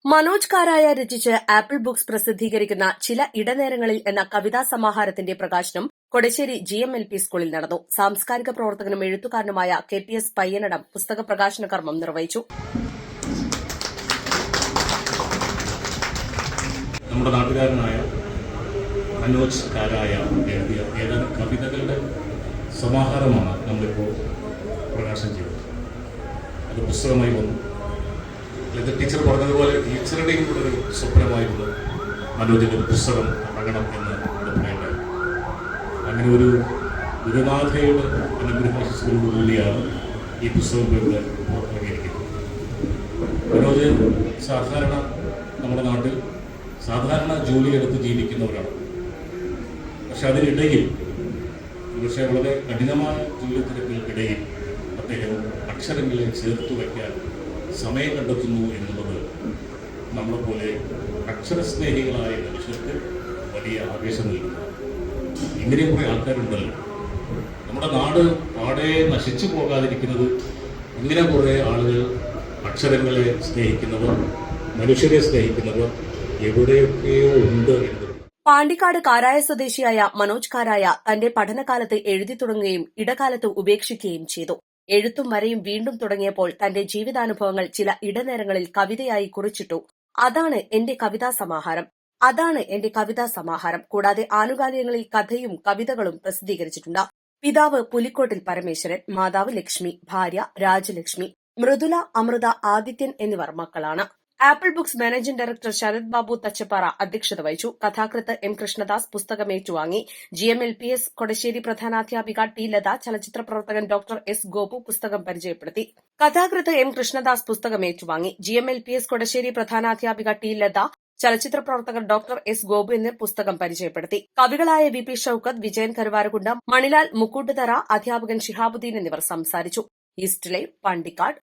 മനോജ് കാരായ രചിച്ച് apple books പ്രസിദ്ധീകരിക്കുന്ന ചില ഇടനേരങ്ങളിൽ എന്ന കവിതാ സമാഹാരത്തിന്റെ പ്രകാശനം കൊടശ്ശേരി GMLP സ്കൂളിൽ നടന്നു. സാംസ്കാരിക പ്രവർത്തകനും എഴുത്തുകാരനുമായ KPS പയ്യനടം പുസ്തക പ്രകാശന കർമ്മം നിർവഹിച്ചു. നമ്മുടെ നാട്ടുകാരനായ മനോജ് കാരായ എഴുതിയ ഏതാനും കവിതകളുടെ സമാഹാരമാണ് നമ്മളിപ്പോൾ പ്രകാശനം ചെയ്തത്. അത് പുസ്തകമായി വന്നു. ഇത് ടീച്ചർ പറഞ്ഞതുപോലെ ടീച്ചറുടെയും കൂടെ ഒരു സ്വപ്നമായിരുന്നു മനോജിന്റെ ഒരു പുസ്തകം ഇറങ്ങണം എന്ന് പറയേണ്ടത്. അങ്ങനെ ഒരു ഗുരുനാഥയുടെ അനുഗ്രഹത്തോടുകൂടിയാണ് ഈ പുസ്തകം ഇവിടെ പുറത്തിറങ്ങിയിരിക്കുന്നത്. മനോജ് സാധാരണ നമ്മുടെ നാട്ടിൽ സാധാരണ ജോലിയെടുത്ത് ജീവിക്കുന്നവരാണ്. പക്ഷെ അതിനിടയിൽ വളരെ കഠിനമായ ജോലി തിരക്കുകൾക്കിടയിൽ അദ്ദേഹം അക്ഷരങ്ങളെ ചേർത്ത് വയ്ക്കാൻ സമയം കണ്ടെത്തുന്നു എന്നുള്ളത് നമ്മളെപ്പോലെ അക്ഷരസ്നേഹികളായ മനുഷ്യർക്ക് വലിയ ആവേശം നൽകുന്നു. ഇങ്ങനെയും കുറേ ആൾക്കാരുണ്ടല്ലോ. നമ്മുടെ നാട് പാടെ നശിച്ചു പോകാതിരിക്കുന്നത് ഇങ്ങനെ കുറേ ആളുകൾ, അക്ഷരങ്ങളെ സ്നേഹിക്കുന്നവർ, മനുഷ്യരെ സ്നേഹിക്കുന്നവർ എവിടെയൊക്കെയോ ഉണ്ട് എന്നത്. പാണ്ടിക്കാട് കാരായ സ്വദേശിയായ മനോജ് കാരായ തന്റെ പഠനകാലത്ത് എഴുതി തുടങ്ങുകയും ഇടകാലത്ത് ഉപേക്ഷിക്കുകയും ചെയ്തു. എഴുത്തും വരയും വീണ്ടും തുടങ്ങിയപ്പോൾ തന്റെ ജീവിതാനുഭവങ്ങൾ ചില ഇടനേരങ്ങളിൽ കവിതയായി കുറിച്ചിട്ടു. അതാണ് എന്റെ കവിതാ സമാഹാരം. കൂടാതെ ആനുകാലികങ്ങളിൽ കഥയും കവിതകളും പ്രസിദ്ധീകരിച്ചിട്ടുണ്ട്. പിതാവ് പുലിക്കോട്ടിൽ പരമേശ്വരൻ, മാതാവ് ലക്ഷ്മി, ഭാര്യ രാജലക്ഷ്മി, മൃദുല, അമൃത, ആദിത്യൻ എന്നിവർ മക്കളാണ്. Apple Books managing director Sarath Babu Thachappara അധ്യക്ഷത വഹിച്ചു. കഥാകൃത്ത് M കൃഷ്ണദാസ് പുസ്തകം ഏറ്റുവാങ്ങി. GMLPS കൊടശ്ശേരി പ്രധാനാധ്യാപിക T ലത, ചലച്ചിത്ര പ്രവർത്തകൻ Dr. S ഗോപു പുസ്തകം പരിചയപ്പെടുത്തി. കഥാകൃത്ത് M കൃഷ്ണദാസ് പുസ്തകം ഏറ്റുവാങ്ങി. GMLPS കൊടശ്ശേരി പ്രധാനാധ്യാപിക T ലത, ചലച്ചിത്ര പ്രവർത്തകർ Dr. S ഗോപു എന്നിവർ പുസ്തകം പരിചയപ്പെടുത്തി. കവികളായ VP ഷൌക്കത്ത്, വിജയൻ കരുവാരകുണ്ട്, മണിലാൽ മുക്കൂട്ടുതറ, അധ്യാപകൻ ഷിഹാബുദ്ദീൻ എന്നിവർ സംസാരിച്ചു. East live, Pandikkad.